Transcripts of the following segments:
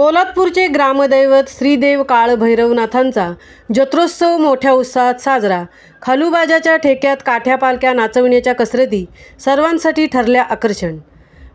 पोलादपूरचे ग्रामदैवत श्रीदेव काळभैरवनाथांचा जत्रोत्सव मोठ्या उत्साहात साजरा। खालूबाजाच्या ठेक्यात काठ्या पालख्या नाचविण्याच्या कसरती सर्वांसाठी ठरल्या आकर्षण।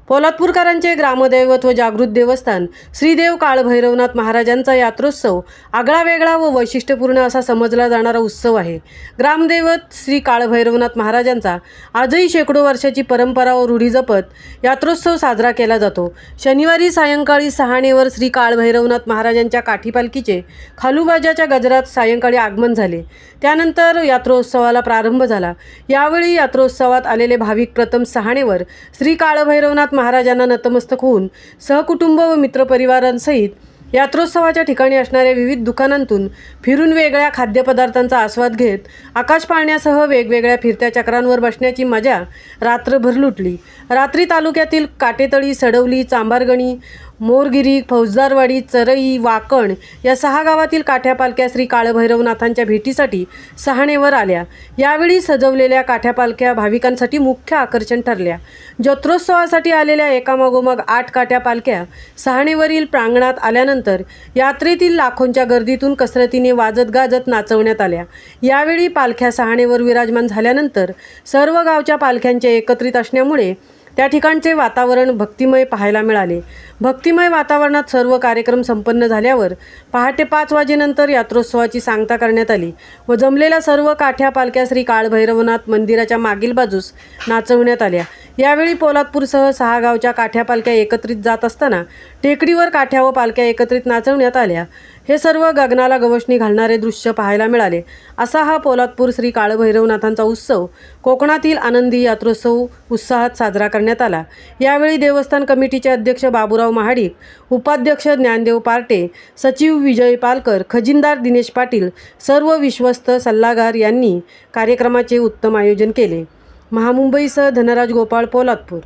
पोलादपूरकरांचे ग्रामदैवत व जागृत देवस्थान श्रीदेव काळभैरवनाथ महाराजांचा यात्रोत्सव आगळा वेगळा व वैशिष्ट्यपूर्ण असा समजला जाणारा उत्सव आहे। ग्रामदैवत श्री काळभैरवनाथ महाराजांचा आजही शेकडो वर्षाची परंपरा व रूढी जपत यात्रोत्सव साजरा केला जातो। शनिवारी सायंकाळी सहाणेवर श्री काळभैरवनाथ महाराजांच्या काठी पालखीचे खालूबाजाच्या गजरात सायंकाळी आगमन झाले। त्यानंतर यात्रोत्सवाला प्रारंभ झाला। यावेळी यात्रोत्सवात आलेले भाविक प्रथम सहाणेवर श्री काळभैरवनाथ महाराजांना नतमस्तक होऊन सहकुटुंब व मित्रपरिवारांसहित यात्रोत्सवाच्या ठिकाणी असणाऱ्या विविध दुकानांतून फिरून वेगळ्या खाद्यपदार्थांचा आस्वाद घेत आकाश पाळण्यासह वेगवेगळ्या फिरत्या चक्रांवर बसण्याची मजा रात्रभर लुटली। रात्री तालुक्यातील काटेतळी, सडवली, चांभारगणी, मोरगिरी, फौजदारवाडी, चरई, वाकण या 6 गावातील काठ्या पालख्या श्री काळभैरवनाथांच्या भेटीसाठी सहाणेवर आल्या। यावेळी सजवलेल्या काठ्या पालख्या भाविकांसाठी मुख्य आकर्षण ठरल्या। जत्रोत्सवासाठी आलेल्या एकामागोमाग 8 काठ्या पालख्या सहाणेवरील प्रांगणात आल्यानंतर यात्रेतील लाखोंच्या गर्दीतून कसरतीने वाजत गाजत नाचवण्यात आल्या। यावेळी पालख्या सहाणेवर विराजमान झाल्यानंतर सर्व गावच्या पालख्यांचे एकत्रित असण्यामुळे त्या ठिकाणचे वातावरण भक्तिमय पाहायला मिळाले। भक्तिमय वातावरणात सर्व कार्यक्रम संपन्न झाल्यावर पहाटे 5 वाजेनंतर यात्रोत्सवाची सांगता करण्यात आली व जमलेल्या सर्व काठ्या पालख्या श्री काळभैरवनाथ मंदिराच्या मागील बाजूस नाचवण्यात आल्या। यावेळी पोलादपूरसह 6 गावच्या काठ्या पालख्या एकत्रित जात असताना टेकडीवर काठ्या व पालख्या एकत्रित नाचवण्यात आल्या। हे सर्व गगनाला गवसणी घालणारे दृश्य पाहायला मिळाले। असा हा पोलादपूर श्री काळभैरवनाथांचा उत्सव कोकणातील आनंदी यात्रोत्सव उत्साहात साजरा करण्यात आला। यावेळी देवस्थान कमिटीचे अध्यक्ष बाबूराव महाडिक, उपाध्यक्ष ज्ञानदेव पार्टे, सचिव विजय पालकर, खजिनदार दिनेश पाटील, सर्व विश्वस्त सल्लागार यांनी कार्यक्रमाचे उत्तम आयोजन केले। महामुंबईसह धनराज गोपाळ, पोलादपूर।